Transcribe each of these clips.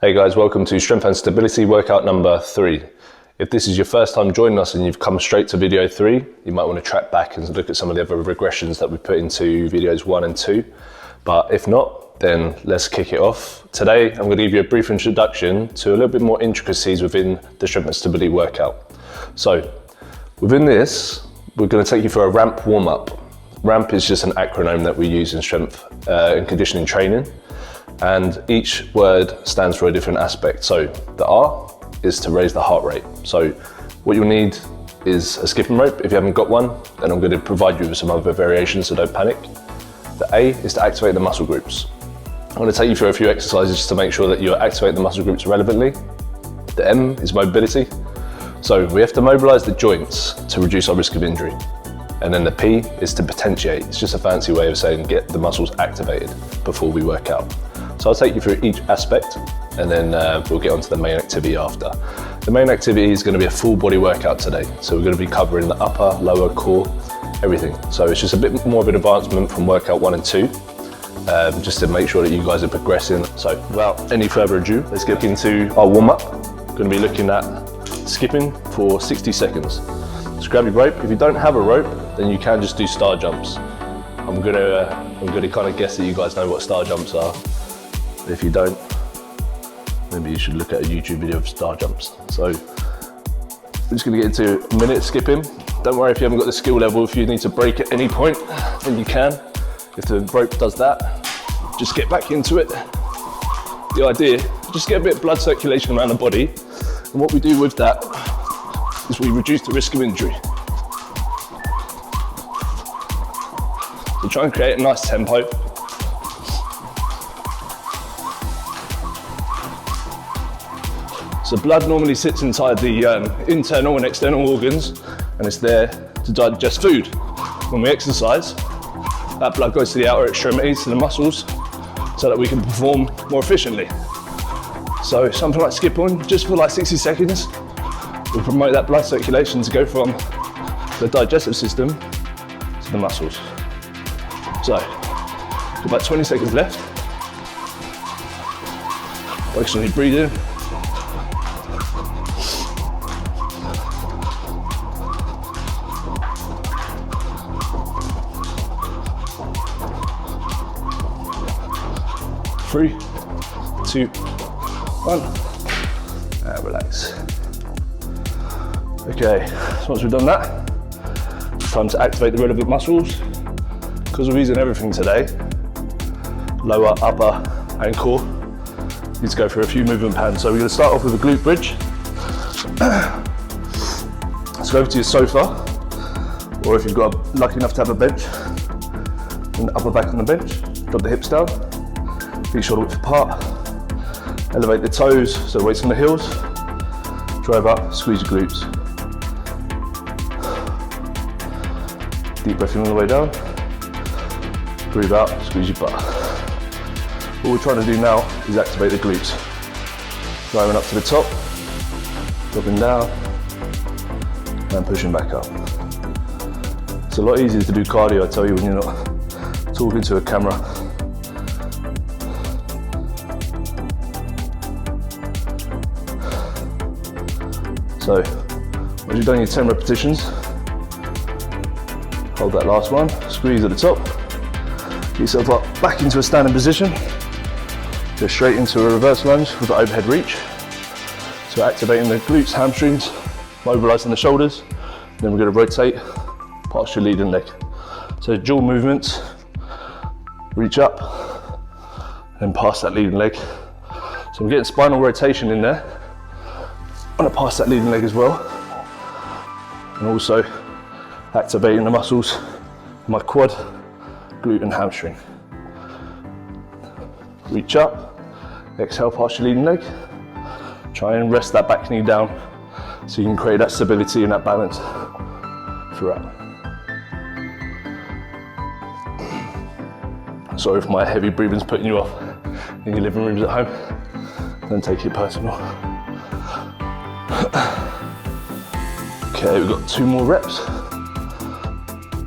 Hey guys, welcome to Strength and Stability workout number 3. If this is your first time joining us and you've come straight to video 3, you might want to track back and look at some of the other regressions that we put into videos 1 and 2. But if not, then let's kick it off. Today, I'm going to give you a brief introduction to a little bit more intricacies within the Strength and Stability workout. So, within this, we're going to take you through a ramp warm-up. Ramp is just an acronym that we use in strength and conditioning training. And each word stands for a different aspect. So the R is to raise the heart rate. So what you'll need is a skipping rope. If you haven't got one, then I'm going to provide you with some other variations, so don't panic. The A is to activate the muscle groups. I'm going to take you through a few exercises just to make sure that you're activating the muscle groups relevantly. The M is mobility. So we have to mobilize the joints to reduce our risk of injury. And then the P is to potentiate. It's just a fancy way of saying get the muscles activated before we work out. So I'll take you through each aspect and then we'll get onto the main activity after. The main activity is going to be a full body workout today. So we're going to be covering the upper, lower, core, everything. So it's just a bit more of an advancement from workout 1 and 2, just to make sure that you guys are progressing. So without any further ado, let's get into our warm up. We're going to be looking at skipping for 60 seconds. Just grab your rope. If you don't have a rope, then you can just do star jumps. I'm gonna kind of guess that you guys know what star jumps are. If you don't, maybe you should look at a YouTube video of star jumps. So we're just gonna get into a minute skipping. Don't worry if you haven't got the skill level. If you need to break at any point, then you can. If the rope does that, just get back into it. The idea, just get a bit of blood circulation around the body. And what we do with that is we reduce the risk of injury. So try and create a nice tempo. So blood normally sits inside the internal and external organs, and it's there to digest food. When we exercise, that blood goes to the outer extremities, to the muscles, so that we can perform more efficiently. So something like skip on, just for like 60 seconds, will promote that blood circulation to go from the digestive system to the muscles. So, about 20 seconds left. Focus on your breathing. Three, 2, 1, and relax. Okay, so once we've done that, it's time to activate the relevant muscles. Because we're using everything today, lower, upper, and core, you need to go through a few movement patterns. So we're going to start off with a glute bridge. Let's go over to your sofa, or if you've got lucky enough to have a bench, and upper back on the bench, drop the hips down, feet shoulder width apart, elevate the toes so the weight's on the heels, drive up, squeeze your glutes. Deep breath in all the way down. Breathe out, squeeze your butt. What we're trying to do now is activate the glutes. Driving up to the top, dropping down, and pushing back up. It's a lot easier to do cardio, I tell you, when you're not talking to a camera. So, once you've done your 10 repetitions, hold that last one, squeeze at the top. Get yourself up back into a standing position. Go straight into a reverse lunge with the overhead reach. So activating the glutes, hamstrings, mobilizing the shoulders. Then we're going to rotate past your leading leg. So dual movements, reach up and past that leading leg. So we're getting spinal rotation in there. I'm going to pass that leading leg as well. And also activating the muscles in my quad, glute and hamstring. Reach up, exhale past your leading leg. Try and rest that back knee down so you can create that stability and that balance throughout. Sorry if my heavy breathing's putting you off in your living rooms at home. Don't take it personal. Okay, we've got 2 more reps.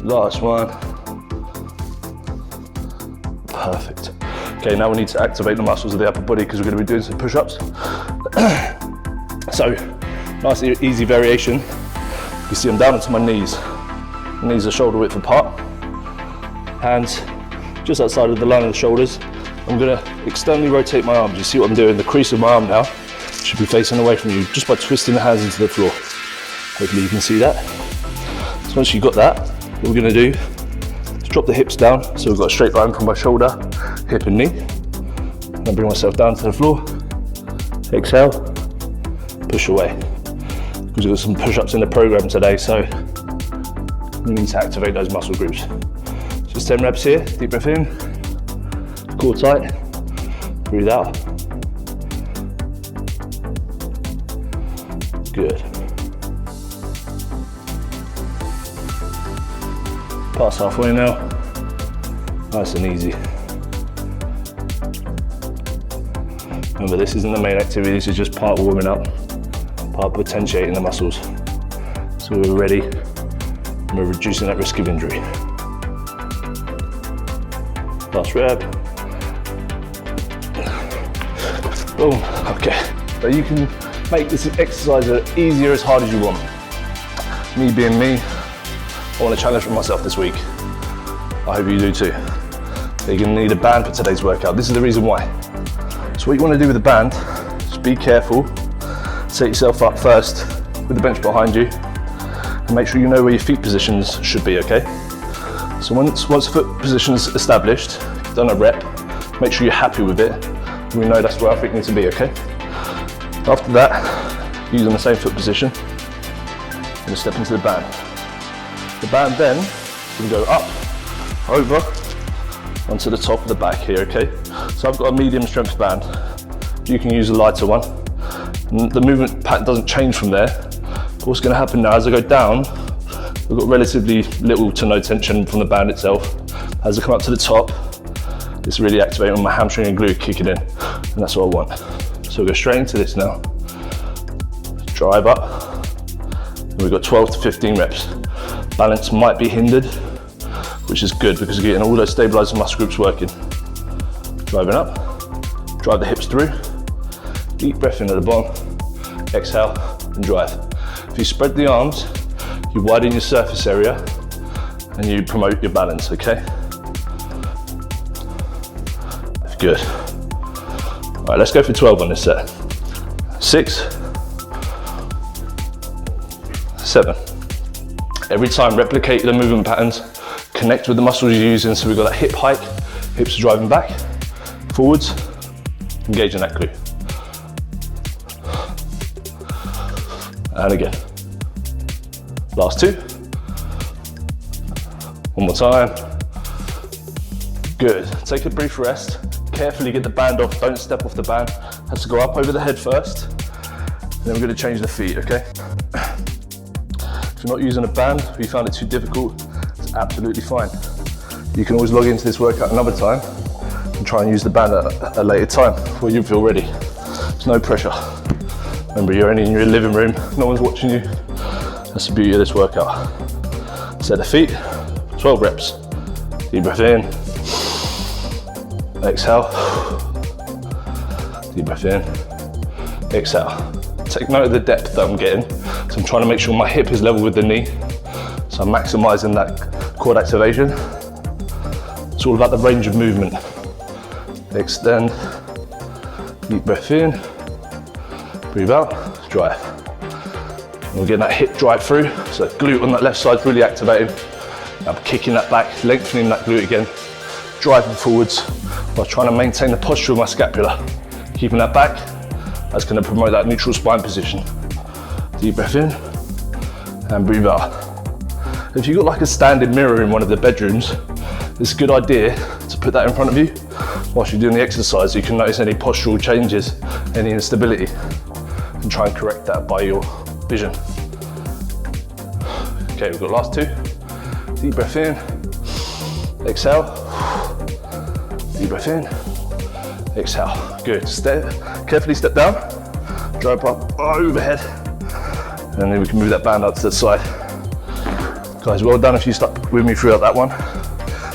Last one. Perfect. Okay, now we need to activate the muscles of the upper body because we're going to be doing some push-ups. So, nice easy variation. You see I'm down onto my knees. My knees are shoulder width apart. Hands just outside of the line of the shoulders. I'm going to externally rotate my arms. You see what I'm doing? The crease of my arm now should be facing away from you just by twisting the hands into the floor. Hopefully you can see that. So once you've got that, what we're going to do is drop the hips down. So we've got a straight line from my shoulder, hip and knee. And bring myself down to the floor. Exhale, push away. Because we've got some push-ups in the program today, so we need to activate those muscle groups. Just 10 reps here, deep breath in, core tight, breathe out. Good. Past halfway now, nice and easy. Remember, this isn't the main activity, this is just part of warming up, part of potentiating the muscles. So we're ready, and we're reducing that risk of injury. Last rep. Boom, okay. So you can make this exercise as easy or as hard as you want. Me being me, I want to challenge myself this week. I hope you do too. So you're going to need a band for today's workout. This is the reason why. So what you want to do with the band, just be careful. Set yourself up first with the bench behind you and make sure you know where your feet positions should be, okay? So once the foot position's established, you've done a rep, make sure you're happy with it. We know that's where our feet need to be, okay? After that, using the same foot position, you're going to step into the band. The band then can go up, over, onto the top of the back here, okay? So I've got a medium strength band. You can use a lighter one. The movement pattern doesn't change from there. What's going to happen now, as I go down, we've got relatively little to no tension from the band itself. As I come up to the top, it's really activating my hamstring and glute kicking in, and that's what I want. So we'll go straight into this now. Drive up, and we've got 12 to 15 reps. Balance might be hindered, which is good because you're getting all those stabilizing muscle groups working. Driving up, drive the hips through, deep breath in at the bottom, exhale and drive. If you spread the arms, you widen your surface area and you promote your balance, okay? Good. All right, let's go for 12 on this set. 6, 7. Every time, replicate the movement patterns, connect with the muscles you're using. So we've got that hip hike, hips are driving back, forwards, engaging that glute. And again. Last 2. One more time. Good. Take a brief rest. Carefully get the band off. Don't step off the band. Has to go up over the head first. And then we're going to change the feet, okay? If you're not using a band, or you found it too difficult, it's absolutely fine. You can always log into this workout another time and try and use the band at a later time before you feel ready. There's no pressure. Remember, you're only in your living room, no one's watching you. That's the beauty of this workout. Set the feet, 12 reps. Deep breath in, exhale. Deep breath in, exhale. Take note of the depth that I'm getting. So I'm trying to make sure my hip is level with the knee. So I'm maximizing that quad activation. It's all about the range of movement. Extend, deep breath in, breathe out, drive. And we're getting that hip drive through, so glute on that left side is really activating. I'm kicking that back, lengthening that glute again, driving forwards while trying to maintain the posture of my scapula. Keeping that back, that's going to promote that neutral spine position. Deep breath in and breathe out. If you've got like a standing mirror in one of the bedrooms, it's a good idea to put that in front of you whilst you're doing the exercise so you can notice any postural changes, any instability, and try and correct that by your vision. Okay, we've got last 2. Deep breath in, exhale. Deep breath in, exhale. Good. Carefully step down, drive up overhead, and then we can move that band out to the side. Guys, well done if you stuck with me throughout that one.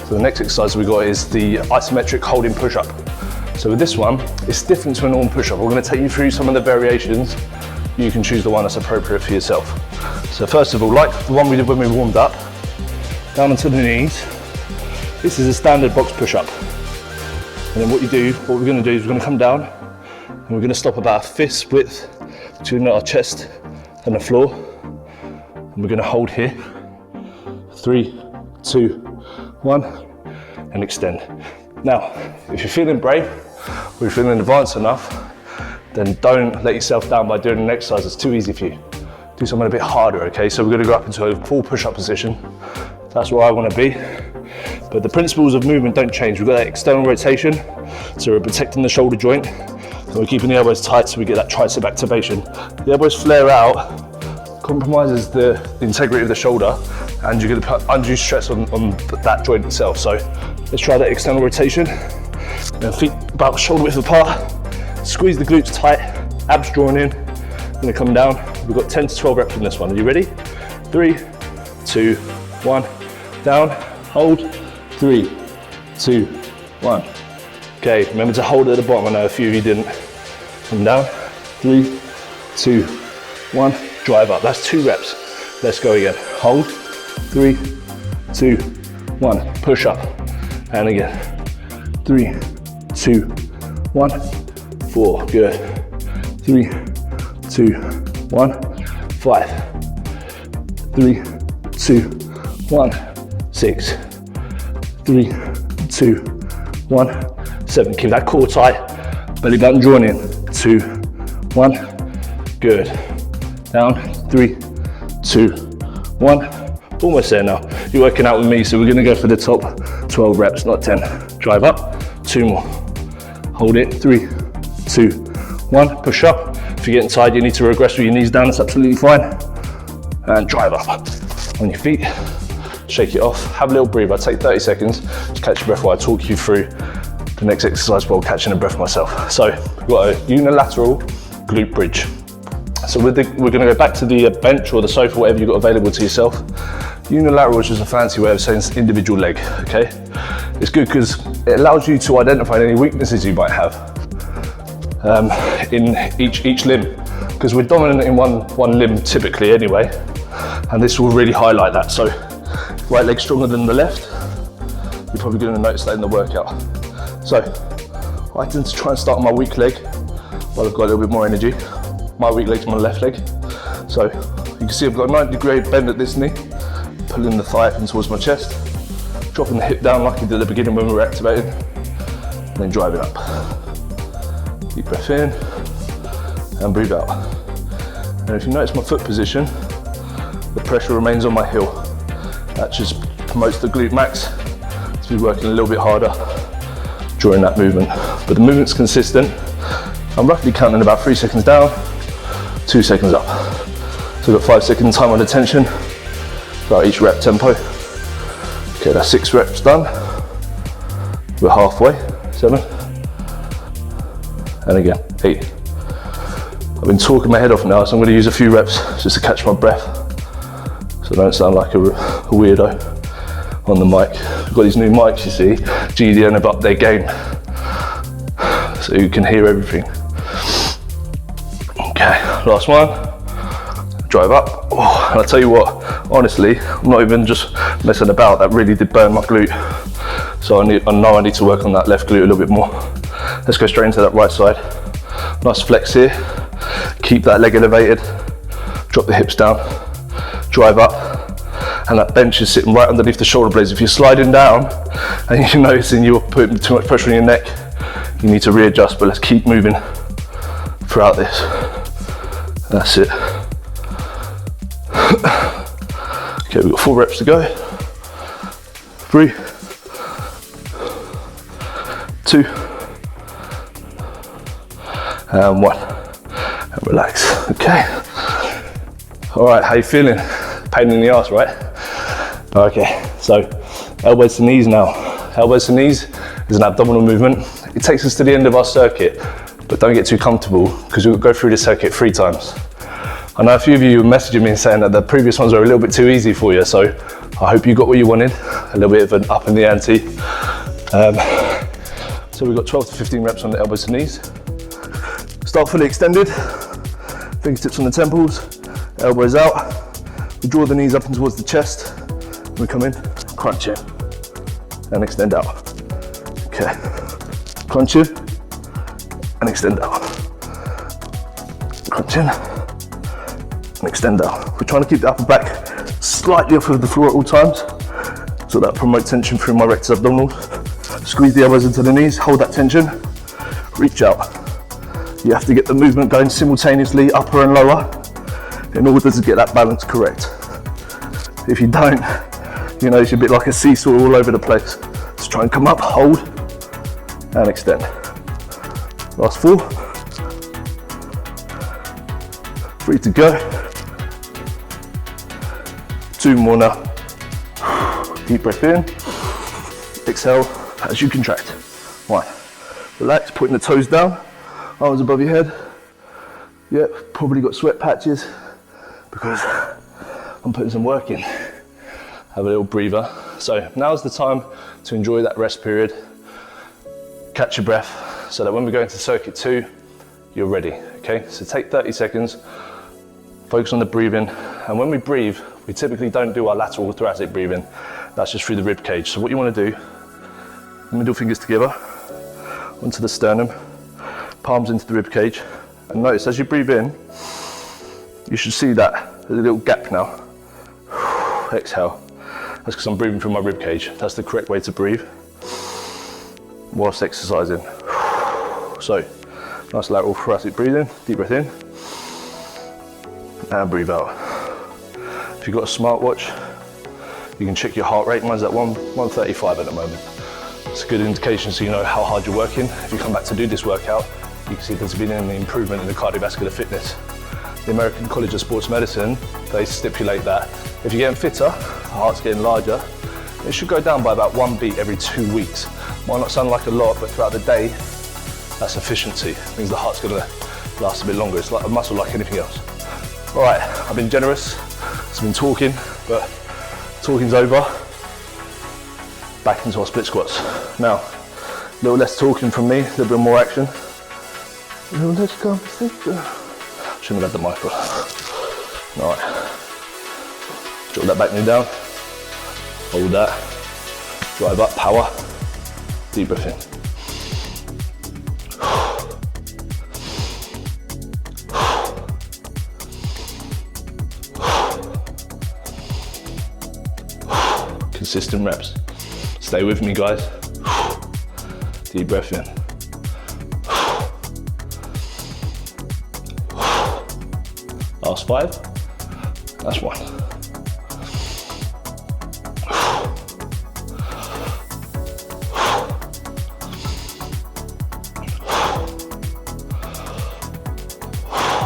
So the next exercise we got is the isometric holding push-up. So with this one, it's different to a normal push-up. We're gonna take you through some of the variations. You can choose the one that's appropriate for yourself. So first of all, like the one we did when we warmed up, down onto the knees. This is a standard box push-up. And then what we're gonna do is we're gonna come down and we're gonna stop about a fist width between our chest and the floor. And we're gonna hold here. 3, 2, 1, and extend. Now, if you're feeling brave or you're feeling advanced enough, then don't let yourself down by doing an exercise that's too easy for you. Do something a bit harder, okay? So we're gonna go up into a full push-up position. That's where I wanna be. But the principles of movement don't change. We've got that external rotation, so we're protecting the shoulder joint, and we're keeping the elbows tight so we get that tricep activation. The elbows flare out, compromises the integrity of the shoulder, and you're gonna put undue stress on that joint itself. So let's try that external rotation. And feet about shoulder width apart, squeeze the glutes tight, abs drawn in, gonna come down. We've got 10 to 12 reps in this one. Are you ready? 3, 2, 1, down, hold, 3, 2, 1. Okay, remember to hold at the bottom. I know a few of you didn't. Come down, 3, 2, 1, drive up. That's 2 reps. Let's go again. Hold, 3, 2, 1, push up. And again, 3, 2, 1, 4, good. 3, 2, 1, 5, 3, 2, 1, 6, 3, 2, 1, 7. Keep that core tight, belly button drawn in. 2, 1, good. Down, 3, 2, 1. Almost there now. You're working out with me, so we're gonna go for the top 12 reps, not 10. Drive up, 2 more. Hold it, 3, 2, 1, push up. If you're getting tired, you need to regress with your knees down, that's absolutely fine. And drive up. On your feet, shake it off, have a little breathe. I'll take 30 seconds, just catch your breath while I talk you through the next exercise while catching a breath myself. So we've got a unilateral glute bridge. So we're gonna go back to the bench or the sofa, whatever you've got available to yourself. Unilateral is just a fancy way of saying individual leg, okay? It's good because it allows you to identify any weaknesses you might have in each limb, because we're dominant in one limb typically anyway, and this will really highlight that. So right leg stronger than the left, you're probably going to notice that in the workout. So I tend to try and start on my weak leg while I've got a little bit more energy. My weak leg's my left leg. So you can see I've got a 90-degree bend at this knee, pulling the thigh up in towards my chest, dropping the hip down like I did at the beginning when we were activated, and then drive it up. Deep breath in and breathe out. And if you notice my foot position, the pressure remains on my heel. That just promotes the glute max to be working a little bit harder during that movement. But the movement's consistent. I'm roughly counting about 3 seconds down, 2 seconds up. So we've got 5 second time on attention, about each rep tempo. Okay, that's 6 reps done. We're halfway, 7. And again, 8. I've been talking my head off now, so I'm going to use a few reps just to catch my breath, so I don't sound like a weirdo on the mic. We've got these new mics, you see. GDN have upped their game, so you can hear everything. Okay, last one. Drive up. Oh, and I'll tell you what, honestly, I'm not even just messing about. That really did burn my glute. So I know I need to work on that left glute a little bit more. Let's go straight into that right side. Nice flex here. Keep that leg elevated. Drop the hips down. Drive up. And that bench is sitting right underneath the shoulder blades. If you're sliding down and you're noticing you're putting too much pressure on your neck, you need to readjust, but let's keep moving throughout this. That's it. Okay, we've got 4 reps to go. 3, 2, and 1. And relax. Okay. All right, how you feeling? Pain in the ass, right? Okay, so elbows to knees now. Elbows to knees is an abdominal movement. It takes us to the end of our circuit, but don't get too comfortable because we'll go through the circuit 3 times. I know a few of you were messaging me and saying that the previous ones were a little bit too easy for you, so I hope you got what you wanted, a little bit of an up in the ante. So So we've got 12 to 15 reps on the elbows to knees. Start fully extended, fingertips on the temples, elbows out. We draw the knees up and towards the chest. We come in, crunch in, and extend out. Okay, crunch in, and extend out. Crunch in, and extend out. We're trying to keep the upper back slightly off of the floor at all times, so that promotes tension through my rectus abdominals. Squeeze the elbows into the knees, hold that tension, reach out. You have to get the movement going simultaneously, upper and lower, in order to get that balance correct. If you don't, you know, it's a bit like a seesaw all over the place. Just try and come up, hold, and extend. Last 4. 3 to go. 2 more now. Deep breath in. Exhale as you contract. 1. Relax, putting the toes down, arms above your head. Yep, probably got sweat patches because I'm putting some work in. Have a little breather. So now's the time to enjoy that rest period. Catch your breath so that when we go into circuit 2, you're ready, okay? So take 30 seconds, focus on the breathing. And when we breathe, we typically don't do our lateral thoracic breathing. That's just through the rib cage. So what you want to do, middle fingers together, onto the sternum, palms into the rib cage. And notice as you breathe in, you should see that there's a little gap now. Exhale. That's because I'm breathing through my rib cage. That's the correct way to breathe whilst exercising. So, nice lateral thoracic breathing, deep breath in, and breathe out. If you've got a smartwatch, you can check your heart rate. Mine's at 135 at the moment. It's a good indication so you know how hard you're working. If you come back to do this workout, you can see there's been an improvement in the cardiovascular fitness. The American College of Sports Medicine, they stipulate that if you're getting fitter, the heart's getting larger, it should go down by about 1 beat every 2 weeks. Might not sound like a lot, but throughout the day, that's efficiency. It means the heart's gonna last a bit longer. It's like a muscle like anything else. All right, I've been generous, I've been talking, but talking's over. Back into our split squats. Now, a little less talking from me, a little bit more action. A little less conversation. Shouldn't have had the mic on. All right. Drop that back knee down. Hold that. Drive up, power. Deep breath in. Consistent reps. Stay with me, guys. Deep breath in. Last 5. That's 1.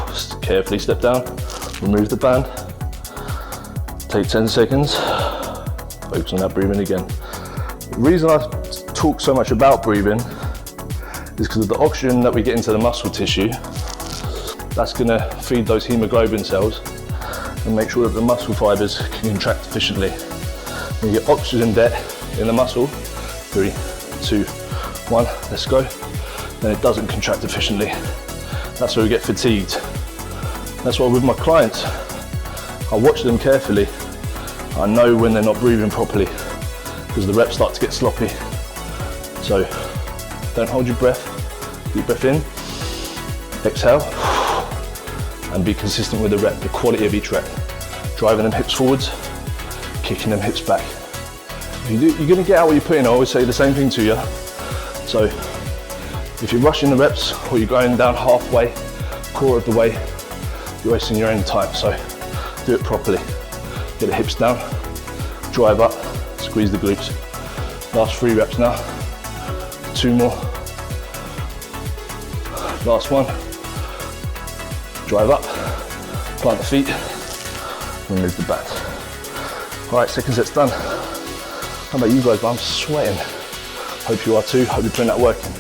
Just carefully step down, remove the band. Take 10 seconds. Focus on that breathing again. The reason I talk so much about breathing is because of the oxygen that we get into the muscle tissue. That's going to feed those hemoglobin cells and make sure that the muscle fibers can contract efficiently. When you get oxygen debt in the muscle, 3, 2, 1, let's go, then it doesn't contract efficiently. That's where we get fatigued. That's why with my clients, I watch them carefully. I know when they're not breathing properly because the reps start to get sloppy. So don't hold your breath, deep breath in, exhale, and be consistent with the rep, the quality of each rep. Driving them hips forwards, kicking them hips back. If you do, you're gonna get out what you put in. I always say the same thing to you. So if you're rushing the reps or you're going down halfway, quarter of the way, you're wasting your own time. So do it properly. Get the hips down, drive up, squeeze the glutes. Last 3 reps now. 2 more. Last 1. Drive up, plant the feet, remove the band. All right, second set's done. How about you guys? I'm sweating. Hope you are too. Hope you're putting that work in.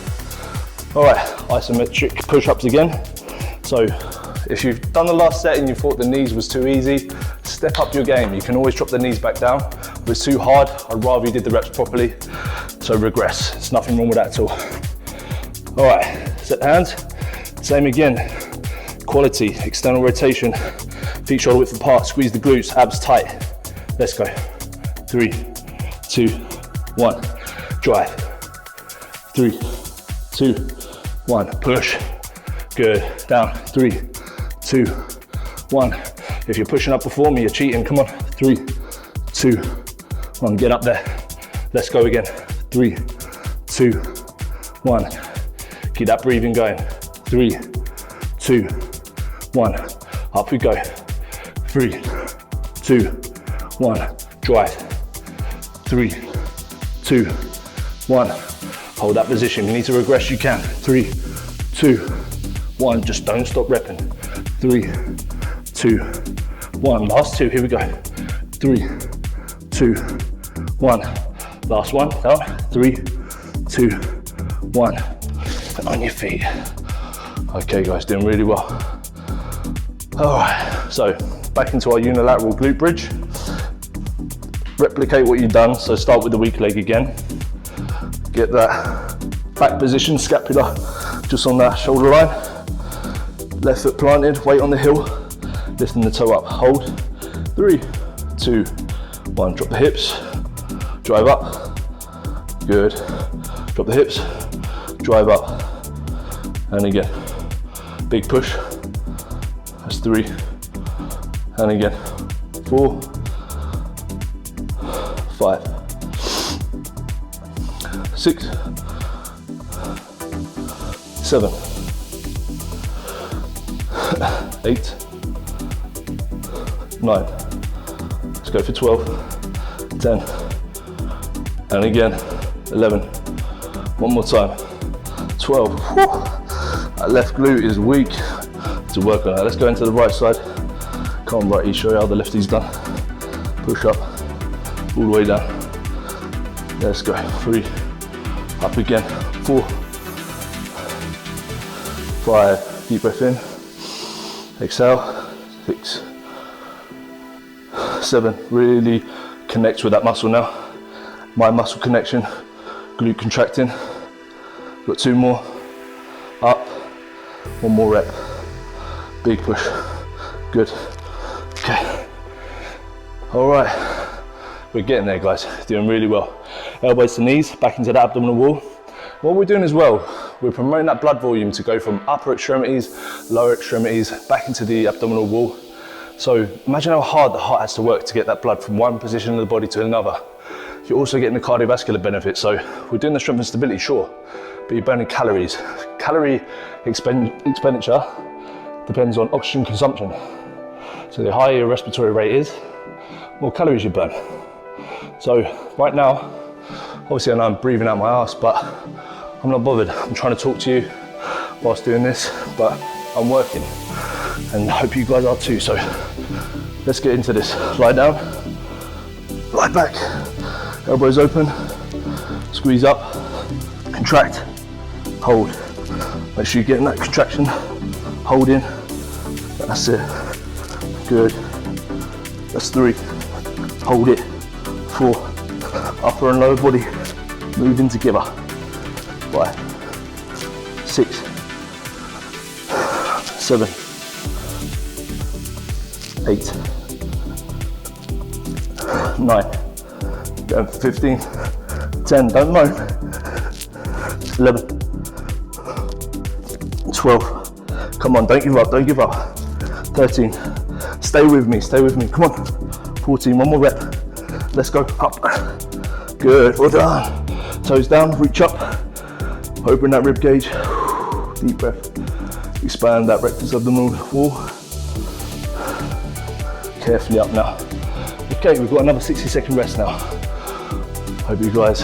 All right, isometric push-ups again. So if you've done the last set and you thought the knees was too easy, step up your game. You can always drop the knees back down. If it's too hard, I'd rather you did the reps properly. So regress. There's nothing wrong with that at all. All right, set the hands, same again. Quality, external rotation, feet shoulder width apart, squeeze the glutes, abs tight. Let's go. 3, 2, 1, drive. 3, 2, 1, push. Good, down, 3, 2, 1. If you're pushing up before me, you're cheating, come on. 3, 2, 1, get up there. Let's go again. 3, 2, 1. Keep that breathing going. 3, 2, 1. Up we go. 3, 2, 1. Drive. 3, 2, 1. Hold that position. You need to regress, you can. 3, 2, 1. Just don't stop repping. 3, 2, 1. Last 2. Here we go. 3, 2, 1. Last one. Down. 3, 2, 1. And on your feet. Okay, guys, doing really well. All right. So back into our unilateral glute bridge. Replicate what you've done. So start with the weak leg again. Get that back position, scapula just on that shoulder line. Left foot planted, weight on the heel, lifting the toe up. Hold. 3, 2, 1. Drop the hips, drive up. Good. Drop the hips, drive up. And again. Big push. That's 3. And again. 4, 5, 6, 7, 8, 9. Let's go for 12, 10, and again, 11. One more time, 12. Whew. That left glute is weak. To work on that. Let's go into the right side. Come on, righty, show you how the lefty's done. Push up, all the way down. Let's go. 3, up again. 4, 5, deep breath in. Exhale. 6, 7. Really connect with that muscle now. My muscle connection, glute contracting. Got 2 more. Up. 1 more rep. Big push. Good. Okay. All right. We're getting there, guys. Doing really well. Elbows to knees, back into the abdominal wall. What we're doing as well, we're promoting that blood volume to go from upper extremities, lower extremities, back into the abdominal wall. So imagine how hard the heart has to work to get that blood from one position of the body to another. You're also getting the cardiovascular benefit. So we're doing the strength and stability, sure, but you're burning calories. Calorie expenditure depends on oxygen consumption. So the higher your respiratory rate is, more calories you burn. So right now, obviously I know I'm breathing out my ass, but I'm not bothered. I'm trying to talk to you whilst doing this, but I'm working and I hope you guys are too. So let's get into this. Lie down, lie back, elbows open, squeeze up, contract, hold. Make sure you're getting that contraction, hold in. That's it. Good. That's 3. Hold it. 4. Upper and lower body moving together. 5, 6, 7, 8, 9. Going for 15. 10. Don't moan. 11. 12. Come on, don't give up, don't give up. 13. Stay with me, come on. 14, 1 more rep. Let's go, up. Good, well done. Toes down, reach up. Open that rib cage. Deep breath. Expand that rectus abdominal wall. Carefully up now. Okay, we've got another 60-second rest now. Hope you guys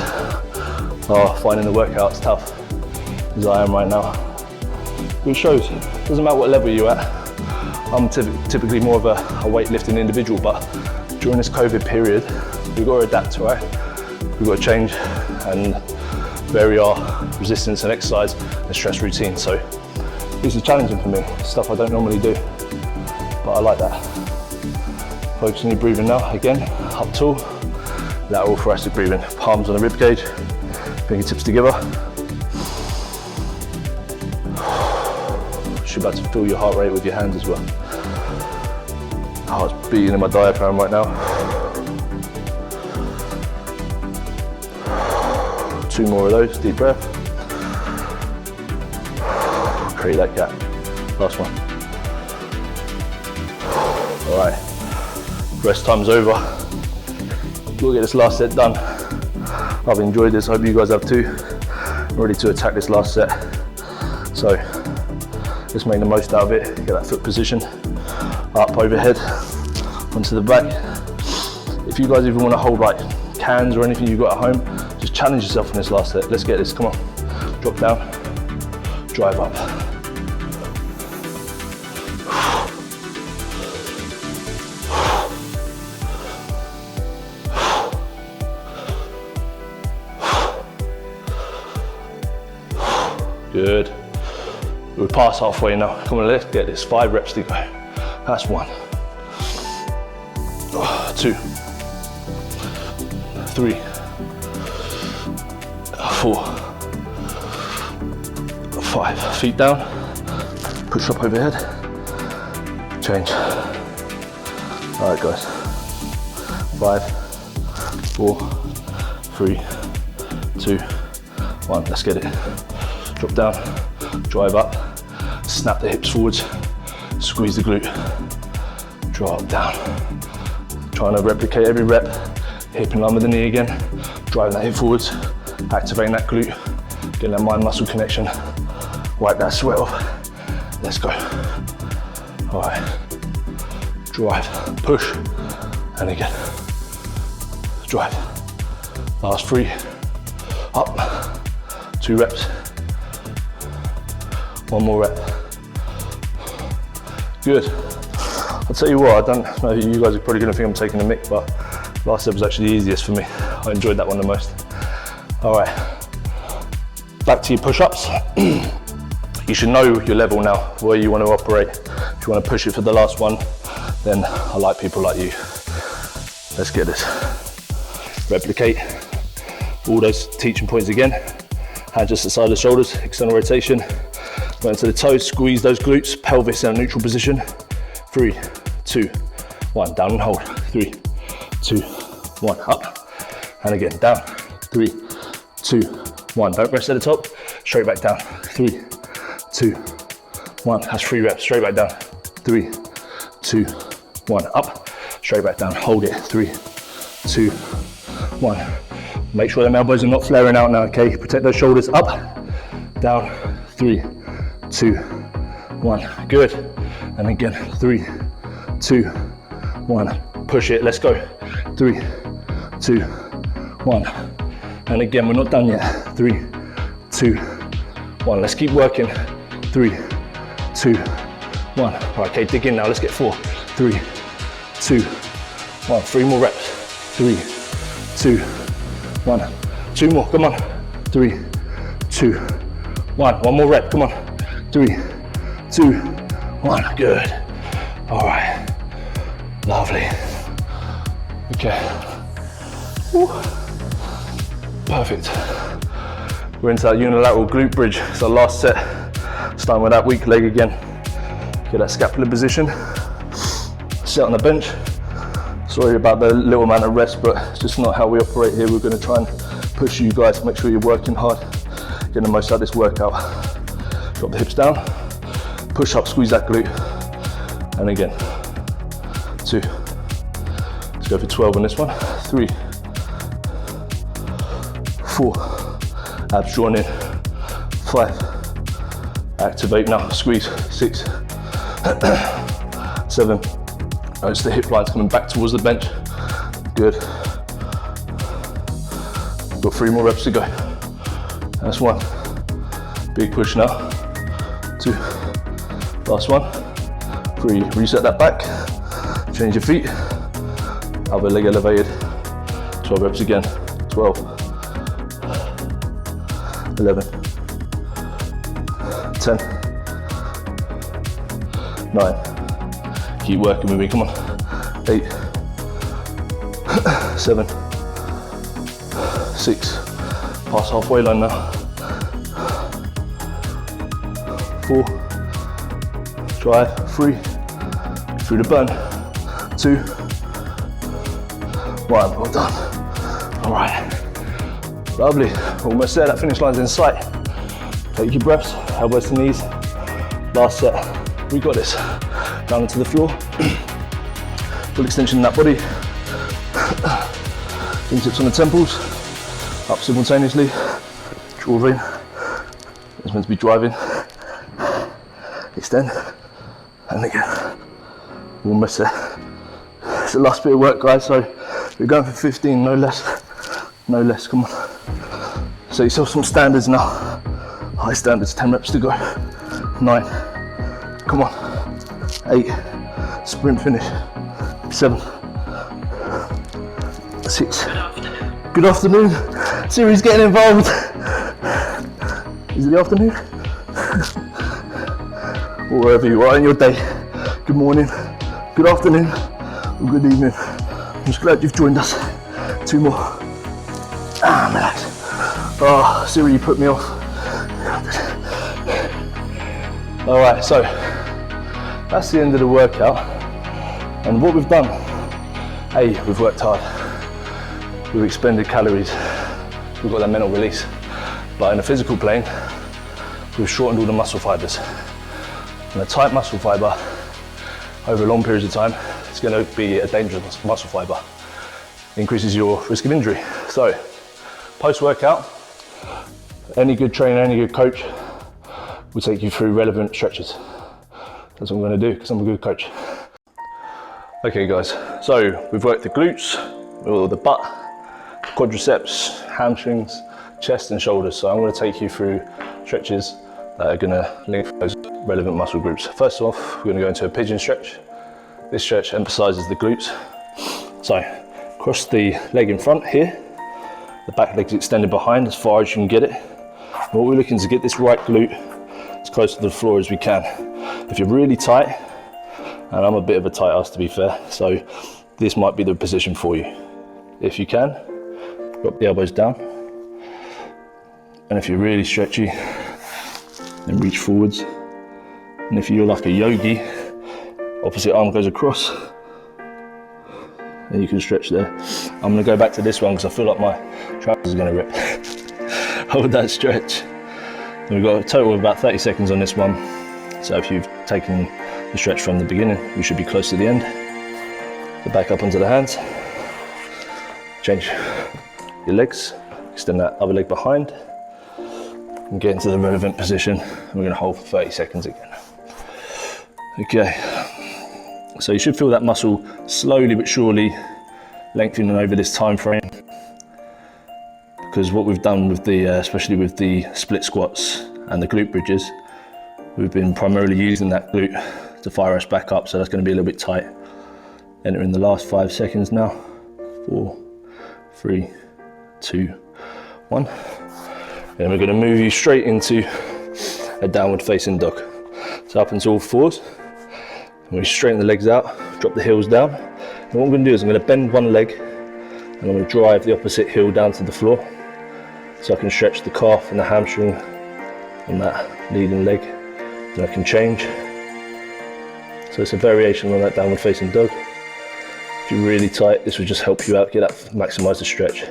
are finding the workouts tough, as I am right now. It shows, doesn't matter what level you're at. I'm typically more of a weightlifting individual, but during this COVID period, we've got to adapt, right? We've got to change and vary our resistance and exercise and stress routine. So this is challenging for me, stuff I don't normally do, but I like that. Focus on your breathing now, again, up tall, lateral thoracic breathing, palms on the rib cage, fingertips together. should be able to feel your heart rate with your hands as well. Heart's beating in my diaphragm right now. 2 more of those, deep breath. Create that gap. Last one. All right, rest time's over. We'll get this last set done. I've enjoyed this, I hope you guys have too. I'm ready to attack this last set. So let's make the most out of it. Get that foot position, up, overhead, onto the back. If you guys even want to hold like cans or anything you've got at home, just challenge yourself in this last set. Let's get this, come on. Drop down, drive up. Good. We're past halfway now. Come on, let's get this. 5 reps to go. That's 1, 2, 3, 4, 5. Feet down. Push up overhead. Change. All right, guys. 5, 4, 3, 2, 1. Let's get it. Drop down, drive up, snap the hips forwards, squeeze the glute, drop down. Trying to replicate every rep, hip in line with the knee again, driving that hip forwards, activating that glute, getting that mind muscle connection, wipe that sweat off. Let's go. All right, drive, push, and again, drive. Last 3, up, 2 reps. 1 more rep. Good. I'll tell you what, I don't know, you guys are probably gonna think I'm taking a mick, but last step was actually the easiest for me. I enjoyed that one the most. All right, back to your push-ups. You should know your level now, where you want to operate. If you want to push it for the last one, then I like people like you. Let's get this. Replicate all those teaching points again. Hands just at the side of the shoulders, external rotation. Go into the toes, squeeze those glutes, pelvis in a neutral position. 3, 2, 1, down and hold. 3, 2, 1, up. And again, down. 3, 2, 1. Don't rest at the top, straight back down. 3, 2, 1. That's 3 reps, straight back down. 3, 2, 1, up. Straight back down, hold it. 3, 2, 1. Make sure them elbows are not flaring out now, okay? Protect those shoulders, up, down. 3, 2, 1, good. And again, 3, 2, 1, push it, let's go. 3, 2, 1. And again, we're not done yet. 3, 2, 1, let's keep working. 3, 2, 1. All right, okay, dig in now, let's get 4. 3, 2, 1, 3 more reps. 3, 2, 1, 2 more, come on. 3, 2, 1, 1 more rep, come on. 3, 2, 1, good. All right, lovely. Okay, woo. Perfect. We're into that unilateral glute bridge. It's our last set. Starting with that weak leg again. Get that scapular position. Sit on the bench. Sorry about the little amount of rest, but it's just not how we operate here. We're going to try and push you guys, make sure you're working hard, getting the most out of this workout. Drop the hips down, push up, squeeze that glute, and again, 2. Let's go for 12 on this one. 3, 4, abs drawn in. 5, activate now, squeeze. 6, 7, notice the hip line's coming back towards the bench. Good. Got 3 more reps to go. That's 1. Big push now. 2, last one. 3, reset that back. Change your feet. Other leg elevated. 12 reps again. 12, 11, 10, 9. Keep working with me, come on. 8, 7, 6. Past halfway line now. 4, drive, 3, through the burn, 2, 1, well done. All right, lovely, almost there, that finish line's in sight. Take your breaths, elbows to knees. Last set, we got this. Down onto the floor, full extension in that body. Fingertips on the temples, up simultaneously. Draw in, it's meant to be driving. Extend, and again. Almost there. It's the last bit of work, guys, so we're going for 15, no less. No less, come on. Set yourself some standards now. High standards, 10 reps to go. 9, come on. 8, sprint finish. 7, 6. Good afternoon. Siri's getting involved. Is it the afternoon? Or wherever you are in your day. Good morning, good afternoon, or good evening. I'm just glad you've joined us. 2 more. Relax. Oh, Siri, you put me off. All right, so that's the end of the workout. And what we've done, we've worked hard. We've expended calories. We've got that mental release. But in a physical plane, we've shortened all the muscle fibers. And a tight muscle fiber over long periods of time is going to be a dangerous muscle fiber. It increases your risk of injury. So, post-workout, any good trainer, any good coach will take you through relevant stretches. That's what I'm going to do because I'm a good coach. Okay guys, so we've worked the glutes, or the butt, quadriceps, hamstrings, chest and shoulders. So I'm going to take you through stretches that are going to link those relevant muscle groups. First off, we're going to go into a pigeon stretch. This stretch emphasizes the glutes. So cross the leg in front here, the back leg's extended behind as far as you can get it. And what we're looking to get this right glute as close to the floor as we can. If you're really tight, and I'm a bit of a tight ass to be fair, so this might be the position for you. If you can, drop the elbows down. And if you're really stretchy, then reach forwards. And if you're like a yogi, opposite arm goes across, and you can stretch there. I'm gonna go back to this one because I feel like my trousers are gonna rip. Hold that stretch. And we've got a total of about 30 seconds on this one. So if you've taken the stretch from the beginning, you should be close to the end. So back up onto the hands. Change your legs, extend that other leg behind, and get into the relevant position. And we're gonna hold for 30 seconds again. Okay, so you should feel that muscle slowly but surely lengthening over this time frame, because what we've done with the, especially with the split squats and the glute bridges, we've been primarily using that glute to fire us back up, so that's going to be a little bit tight. Entering the last 5 seconds now. 4, 3, 2, 1. And we're going to move you straight into a downward facing dog. So up into all fours. And we straighten the legs out, drop the heels down. And what I'm going to do is I'm going to bend one leg and I'm going to drive the opposite heel down to the floor. So I can stretch the calf and the hamstring on that leading leg. Then I can change. So it's a variation on that downward facing dog. If you're really tight, this will just help you out, maximise the stretch.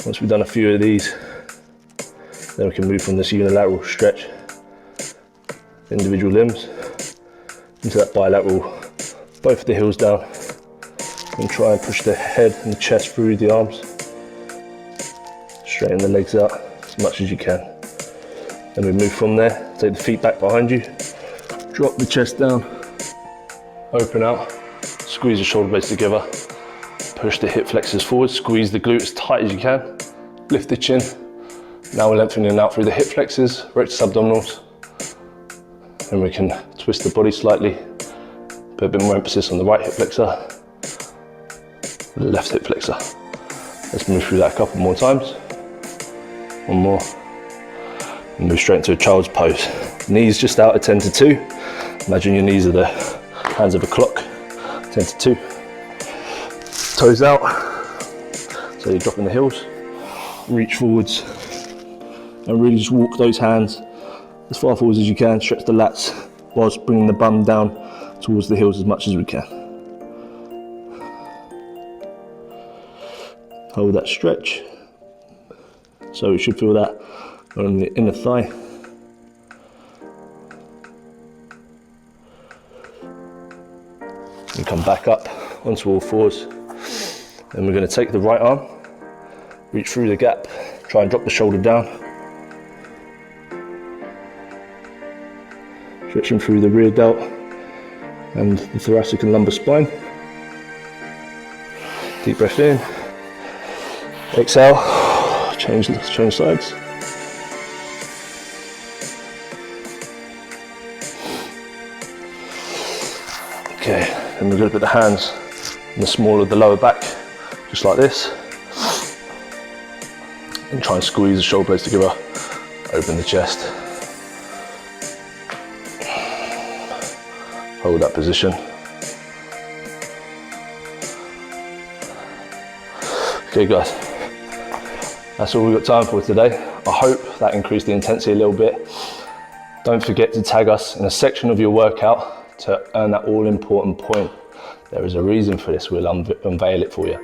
Once we've done a few of these, then we can move from this unilateral stretch, individual limbs, into that bilateral, both of the heels down, and try and push the head and the chest through the arms. Straighten the legs out as much as you can. Then we move from there, take the feet back behind you, drop the chest down, open out, squeeze the shoulder blades together, push the hip flexors forward, squeeze the glute as tight as you can, lift the chin. Now we're lengthening out through the hip flexors, rectus abdominals, and we can twist the body slightly, put a bit more emphasis on the right hip flexor, the left hip flexor. Let's move through that a couple more times. One more. And move straight into a child's pose. Knees just out at 10 to 2. Imagine your knees are the hands of a clock. 10 to 2. Toes out. So you're dropping the heels. Reach forwards. And really just walk those hands as far forwards as you can. Stretch the lats. whilst bringing the bum down towards the heels as much as we can. Hold that stretch. So we should feel that on the inner thigh. And come back up onto all fours. Then we're going to take the right arm, reach through the gap, try and drop the shoulder down. Stretching through the rear delt and the thoracic and lumbar spine. Deep breath in. Exhale. Change sides. Okay, then we're going to put the hands in the small of the lower back, just like this. And try and squeeze the shoulder blades together, open the chest. Hold that position. Okay guys, that's all we've got time for today. I hope that increased the intensity a little bit. Don't forget to tag us in a section of your workout to earn that all important point. There is a reason for this, we'll unveil it for you.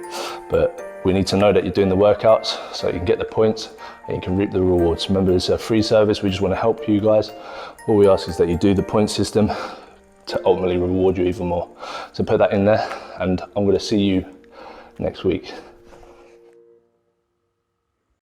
But we need to know that you're doing the workouts so you can get the points and you can reap the rewards. Remember, it's a free service, we just want to help you guys. All we ask is that you do the point system to ultimately reward you even more. So put that in there, and I'm going to see you next week.